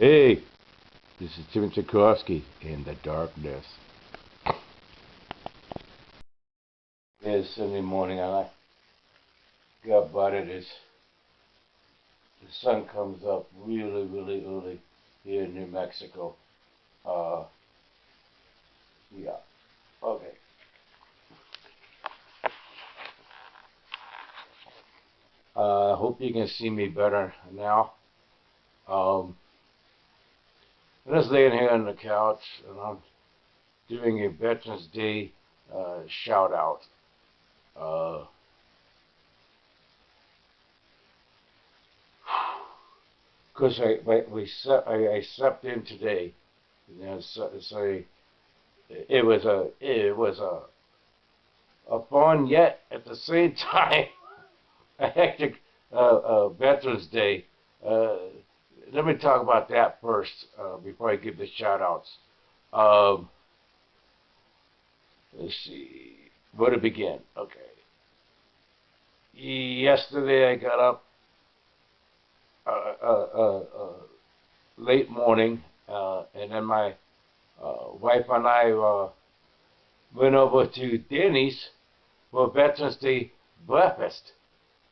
Hey, this is Tymon Kerofsky in the darkness. It's Sunday morning and I got about it as the sun comes up really early here in New Mexico. Yeah, okay. I hope you can see me better now. I'm just laying here on the couch and I'm doing a Veterans Day shout out. Because I slept in today. You know, so it was a fun yet at the same time a hectic Veterans Day. Let me talk about that first before I give the shout outs. Let's see where to begin. Okay. Yesterday I got up late morning, and then my wife and I went over to Denny's for Veterans Day breakfast.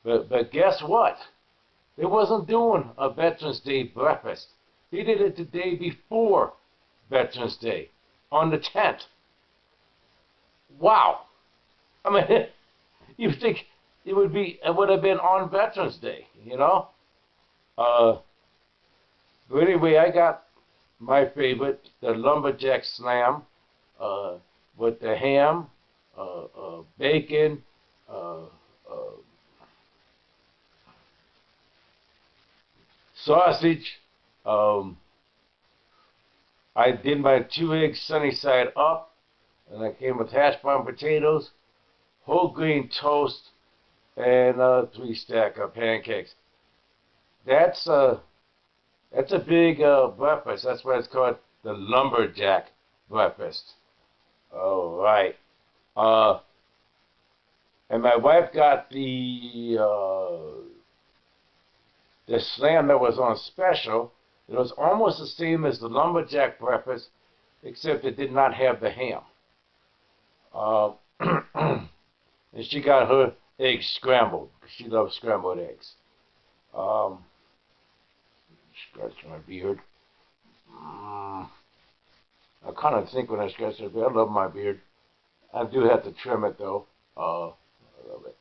But guess what? They wasn't doing a Veterans Day breakfast. They did it the day before Veterans Day, on the 10th. Wow. I mean, you think it would have been on Veterans Day, you know? But anyway, I got my favorite, the lumberjack slam, with the ham, bacon, sausage. I did my 2 eggs sunny side up, and I came with hash brown potatoes, whole grain toast, and 3 stack of pancakes. That's a big breakfast. That's why it's called the lumberjack breakfast. All right. And my wife got the slam that was on special. It was almost the same as the lumberjack breakfast, except it did not have the ham. And she got her eggs scrambled. She loves scrambled eggs. Scratch my beard. I kind of think when I scratch my beard, I love my beard. I do have to trim it though. I love it.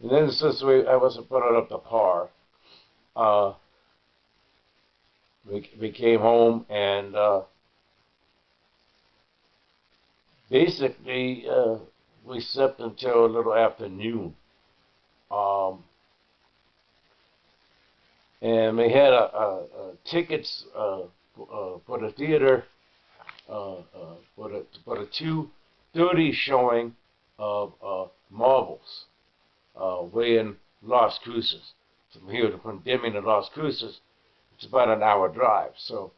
And then since I wasn't putting up the par, we came home and basically we slept until a little after noon. And we had tickets for the theater for the 2:30 showing of Marvels way in Las Cruces. From here from Deming to Las Cruces, it's about an hour drive. So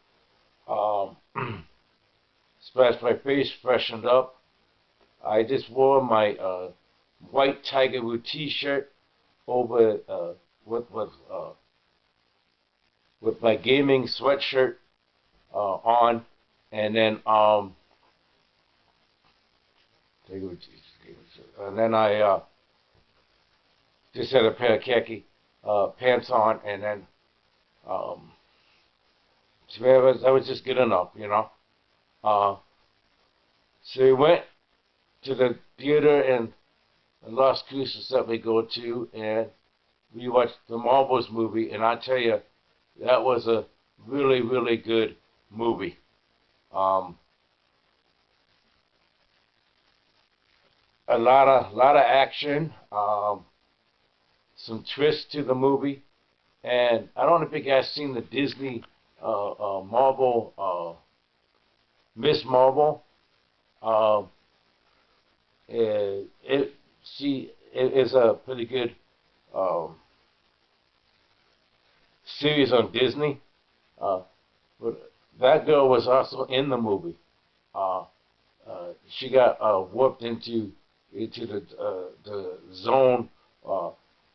splashed my face, freshened up. I just wore my white Tiger Woods T-shirt over with my gaming sweatshirt on, and then I just had a pair of khaki pants on, and then so that was just good enough, you know. So we went to the theater in Las Cruces that we go to, and we watched the Marvels movie, and I tell you, that was a really good movie. A lot of action, some twists to the movie, and I don't know if you guys seen the Disney Marvel, Miss Marvel. It is a pretty good series on Disney. But that girl was also in the movie. She got warped into the zone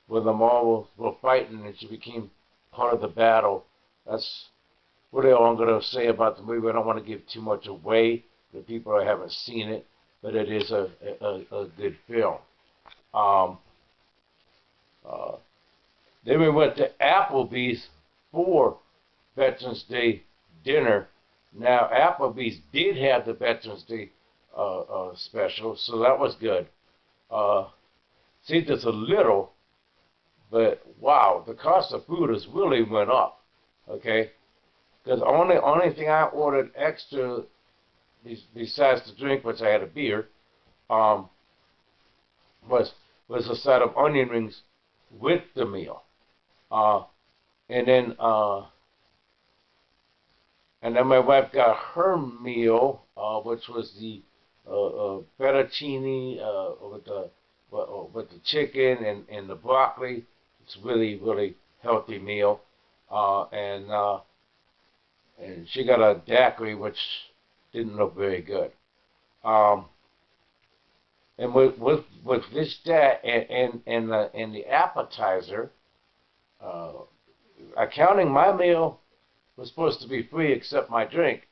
when the Marvels were fighting and she became part of the battle. That's really all I'm going to say about the movie. I don't want to give too much away to people who haven't seen it, but it is a good film. Um, then we went to Applebee's for Veterans Day dinner. Now, Applebee's did have the Veterans Day special, so that was good. See, just a little, but wow, the cost of food has really went up. Okay, because only thing I ordered extra besides the drink, which I had a beer, was a set of onion rings with the meal, and then my wife got her meal, which was the fettuccine with the chicken and the broccoli. It's really healthy meal, and she got a daiquiri, which didn't look very good. And with this that and the appetizer, accounting my meal was supposed to be free except my drink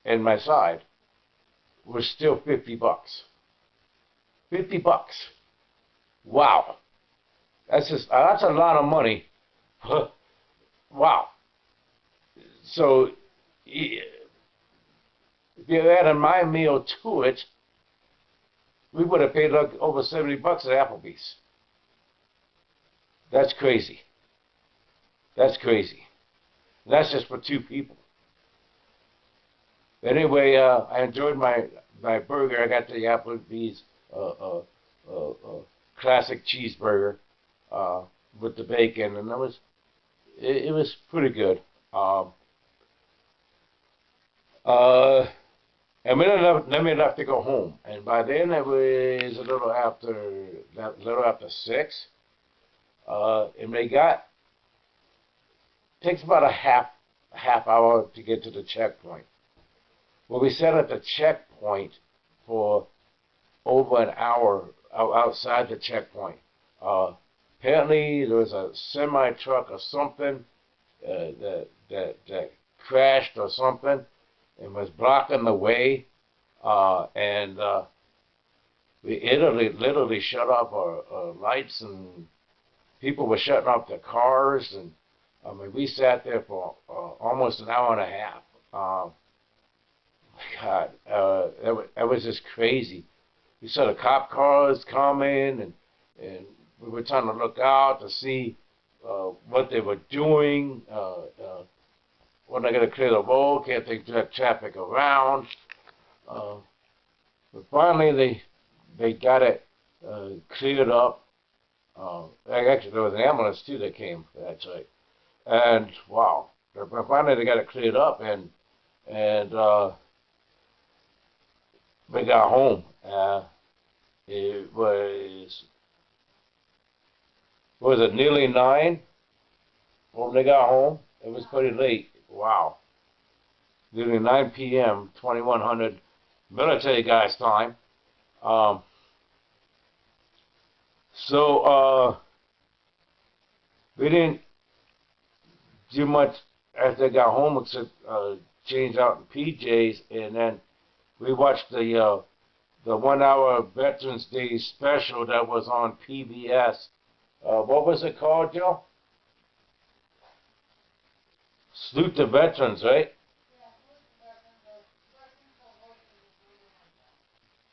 and my side was still $50. $50. Wow. That's a lot of money. Wow. So if you added my meal to it, we would have paid like over $70 at Applebee's. That's crazy. That's crazy. And that's just for two people. Anyway, I enjoyed my burger. I got the Applebee's classic cheeseburger with the bacon, and it was pretty good. And we left to go home, and by then it was a little after 6, and takes about a half hour to get to the checkpoint. Well, we sat at the checkpoint for over an hour outside the checkpoint. Apparently, there was a semi truck or something that crashed or something and was blocking the way, and we literally shut off our lights, and people were shutting off their cars, and I mean, we sat there for almost an hour and a half. God, that was just crazy. We saw the cop cars coming, and we were trying to look out to see what they were doing. When they're going to clear the road, can't they direct traffic around? But finally, they got it cleared up. Actually, there was an ambulance too that came. That's right. And wow, finally they got it cleared up, and we got home. It was it nearly 9 when they got home? It was pretty late. Wow. Nearly 9 p.m., 2100 military guys time. So we didn't do much after they got home except change out in PJs, and then we watched the 1 hour Veterans Day special that was on PBS. What was it called, Joe? Salute the Veterans, right?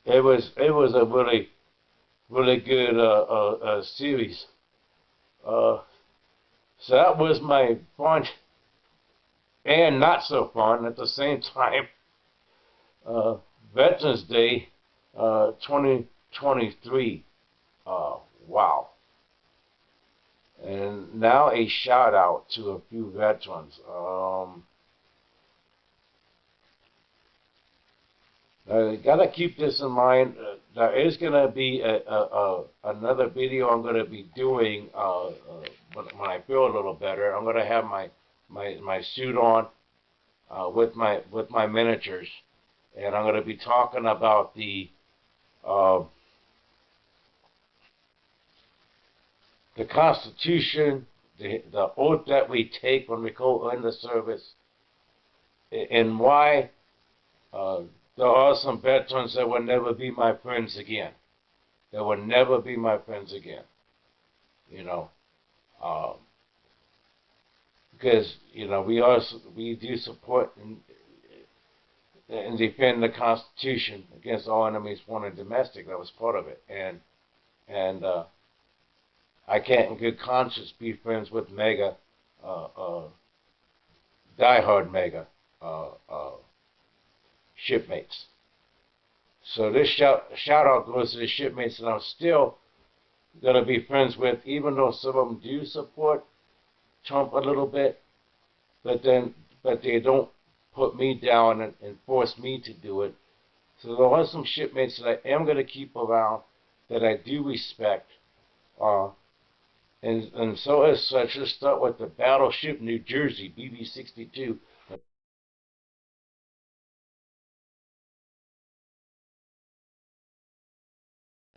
It was a really good series. So that was my fun and not so fun at the same time. Veterans Day 2023. Wow. And now a shout out to a few veterans. Gotta keep this in mind. There is gonna be another video I'm gonna be doing when I feel a little better. I'm gonna have my suit on with my miniatures, and I'm gonna be talking about the the Constitution, the oath that we take when we go in the service, and why there are some veterans that will never be my friends again. That will never be my friends again. You know, because we do support and defend the Constitution against all enemies, foreign and domestic. That was part of it, and I can't in good conscience be friends with MAGA, diehard MAGA shipmates. So this shout out goes to the shipmates that I'm still gonna be friends with, even though some of them do support Trump a little bit, but they don't put me down and force me to do it. So there are some shipmates that I am gonna keep around that I do respect. And so as such, let's start with the Battleship New Jersey, BB-62.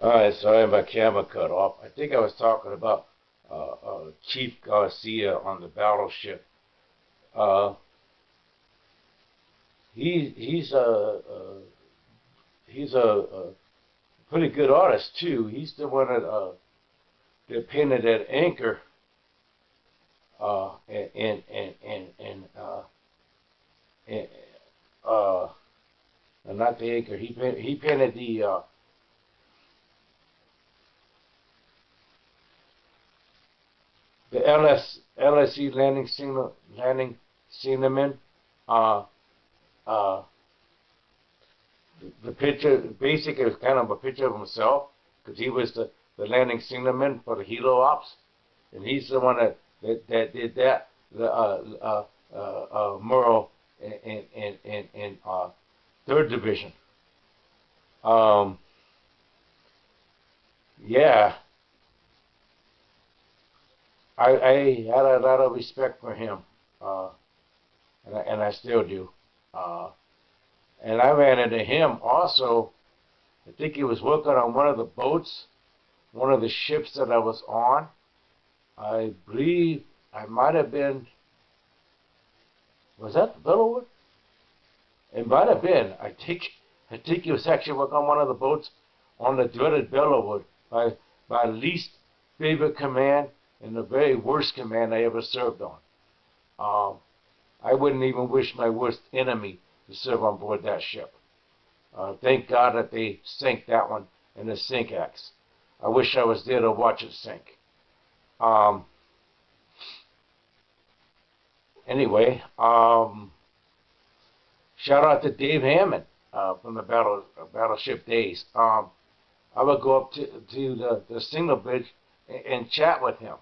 Alright, sorry, my camera cut off. I think I was talking about Chief Garcia on the battleship. He's a pretty good artist too. He's the one that painted that anchor not the anchor. He painted the LSE landing signalman. The picture basically is kind of a picture of himself because he was the landing signalman for the Hilo Ops, and he's the one that did that. The Murrow in 3rd Division. Yeah, I had a lot of respect for him, and I still do. And I ran into him also. I think he was working on one of the boats, one of the ships that I was on. I believe I might have been. Was that the Bellwood? It might have been. I think he was actually working on one of the boats on the dreaded Bellwood, my least favorite command and the very worst command I ever served on. I wouldn't even wish my worst enemy to serve on board that ship. Thank God that they sank that one in the sink axe. I wish I was there to watch it sink. Anyway, shout out to Dave Hammond from the Battleship Days. I would go up to the signal bridge and chat with him.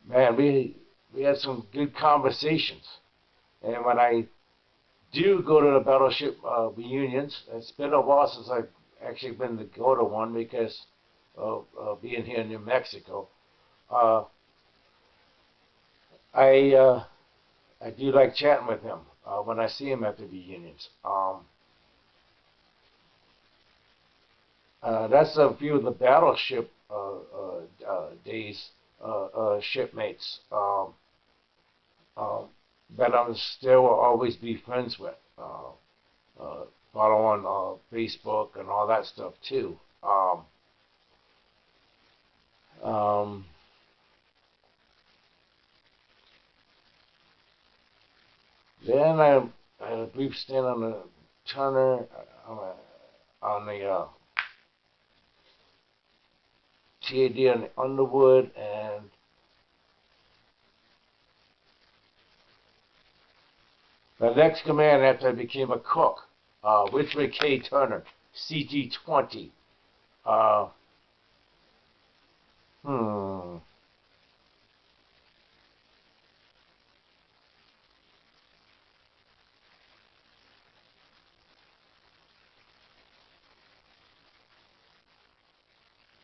Man, we had some good conversations. And when I do go to the battleship reunions, it's been a while since I've actually been to go to one because of being here in New Mexico. I do like chatting with him when I see him at the reunions. That's a few of the battleship days shipmates that I'm still will always be friends with. Follow on Facebook and all that stuff too. Then I had a brief stint on the Turner on the TAD on the Underwood, and the next command after I became a cook, Richard K. Turner, CG-20.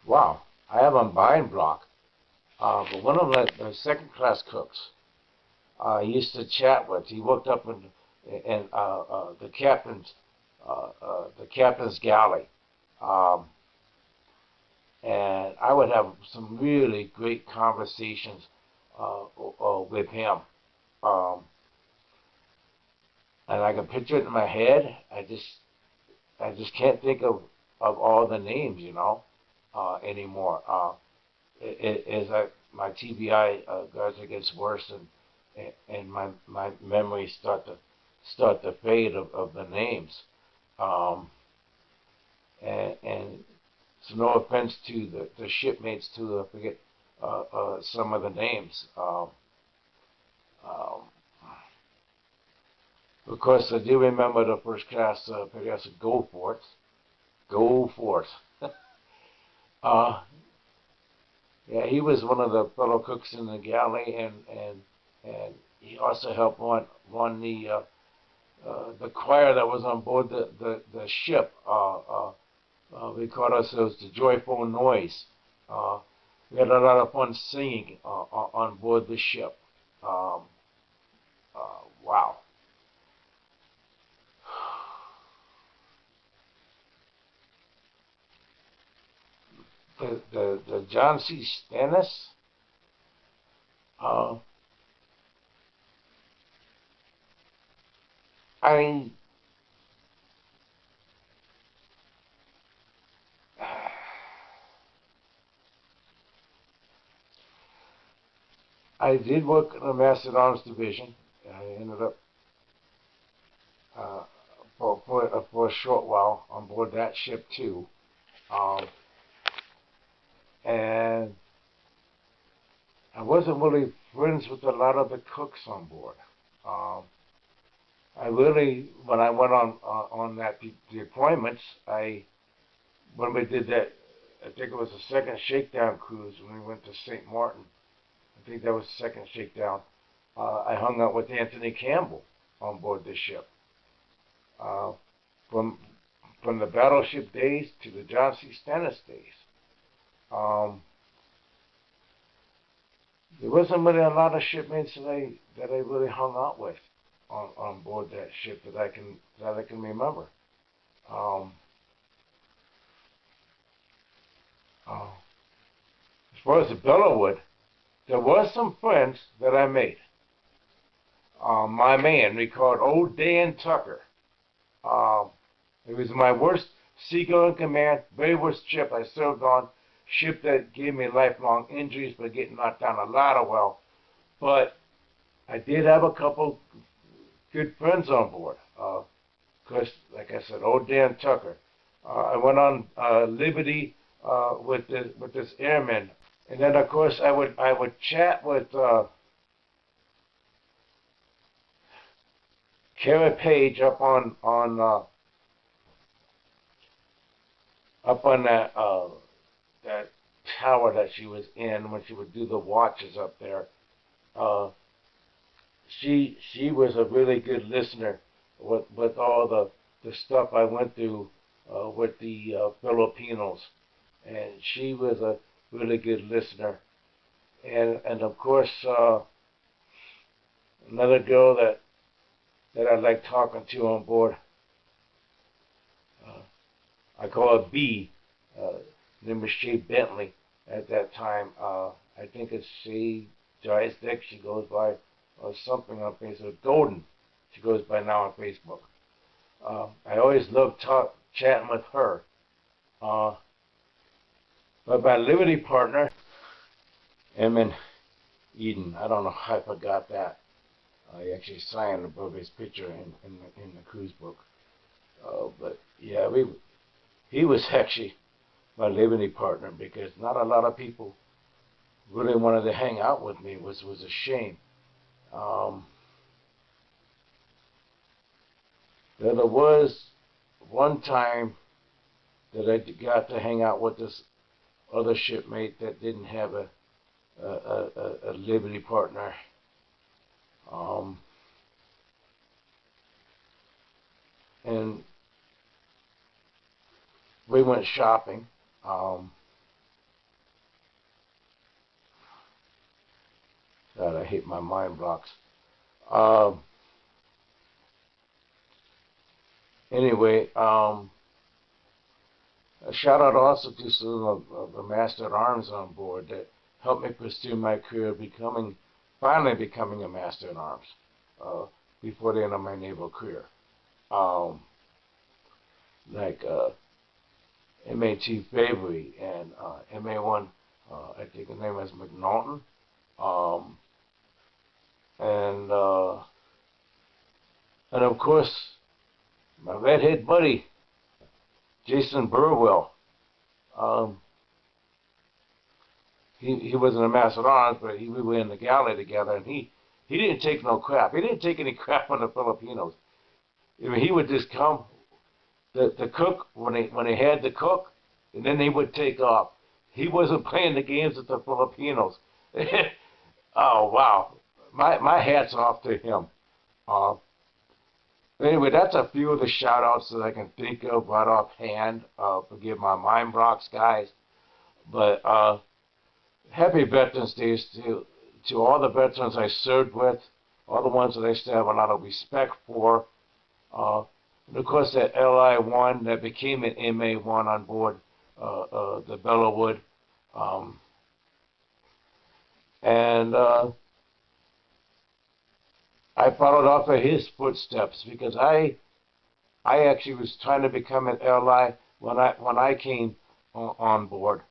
Wow, I have a buying block. But one of the second-class cooks I used to chat with. He worked up in the captain's galley. and I would have some really great conversations with him. Um, and I can picture it in my head. I just can't think of all the names, anymore. As my TBI gradually gets worse, and my memories start to fade of the names. Um, and so no offense to the shipmates too, I forget some of the names. Um, of course, I do remember the first class Professor Go Forth. Go Forth. uh, yeah, he was one of the fellow cooks in the galley, and he also helped run the choir that was on board the ship. We called ourselves the Joyful Noise. Uh, we had a lot of fun singing on board the ship. Um, wow. The John C. Stennis. Uh, I mean, I did work in the Master Arms Division. I ended up uh, for a short while on board that ship too. Um, and I wasn't really friends with a lot of the cooks on board. Um, I really, when I went on the appointments, when we did that, I think it was the second shakedown cruise when we went to St. Martin. I think that was the second shakedown. I hung out with Anthony Campbell on board the ship. Uh, from the battleship days to the John C. Stennis days. Um, there wasn't really a lot of shipmates that I really hung out with on board that ship that I can remember. Um, uh, as far as the Bellawood, there was some friends that I made. My man, we called Old Dan Tucker. Um, it was my worst seagoing command, very worst ship I served on. Ship that gave me lifelong injuries by getting knocked down a lot of well. But I did have a couple good friends on board. Because, like I said, old Dan Tucker. I went on Liberty with this airman, and then of course I would chat with Kara Page up on that tower that she was in when she would do the watches up there. Uh, she was a really good listener with all the stuff I went through with the Filipinos, and she was a really good listener. And of course another girl that I like talking to on board. Uh, I call her B. Name was Shay Bentley at that time. I think it's Shay Joystick. She goes by or something on Facebook. Golden. She goes by now on Facebook. I always loved chatting with her. Uh, but my Liberty partner, Emin Eden. I don't know how I forgot that. He actually signed above his picture in the cruise book. But yeah, he was actually my Liberty partner because not a lot of people really wanted to hang out with me, which was a shame. Um, there was one time that I got to hang out with this other shipmate that didn't have a Liberty partner. And we went shopping. God, I hate my mind blocks. Um, anyway, A shout out also to some of the Master at Arms on board that helped me pursue my career, finally becoming a Master at Arms before the end of my naval career. Like MA Chief Bavery and MA1, I think his name is McNaughton, and of course my redhead buddy Jason Burwell. He wasn't a Master at Arms, but we were in the galley together, and he didn't take no crap. He didn't take any crap on the Filipinos. I mean, he would just come, the cook, when he had the cook, and then they would take off. He wasn't playing the games with the Filipinos. Oh, wow. My hat's off to him. Anyway, that's a few of the shout-outs that I can think of right offhand. Forgive my mind blocks, guys. But happy Veterans Day to all the veterans I served with, all the ones that I still have a lot of respect for. And of course, that LI-1 that became an MA-1 on board the Bellawood. And I followed off of his footsteps because I actually was trying to become an LI when I came on board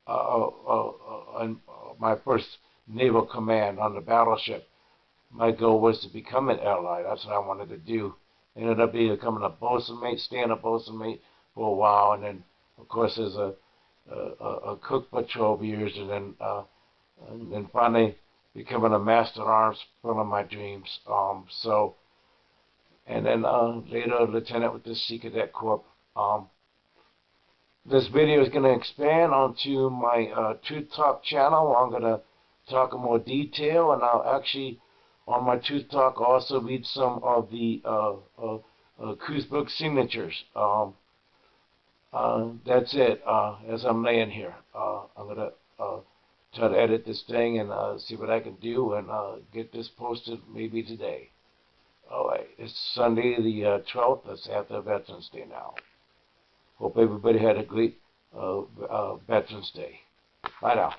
on my first naval command on the battleship. My goal was to become an LI. That's what I wanted to do. Ended up becoming a bosun mate, staying a bosun mate for a while, and then of course as a cook for 12 years, and then finally becoming a Master at Arms, one of my dreams. And then later a lieutenant with the Sea Cadet Corps. This video is going to expand onto my Truth Talk channel. I'm going to talk in more detail, and I'll actually, on my Truth Talk, also read some of the cruise book signatures. That's it. As I'm laying here, I'm going to try to edit this thing and see what I can do and get this posted maybe today. Alright, it's Sunday the 12th. That's after Veterans Day now. Hope everybody had a great Veterans Day. Bye now.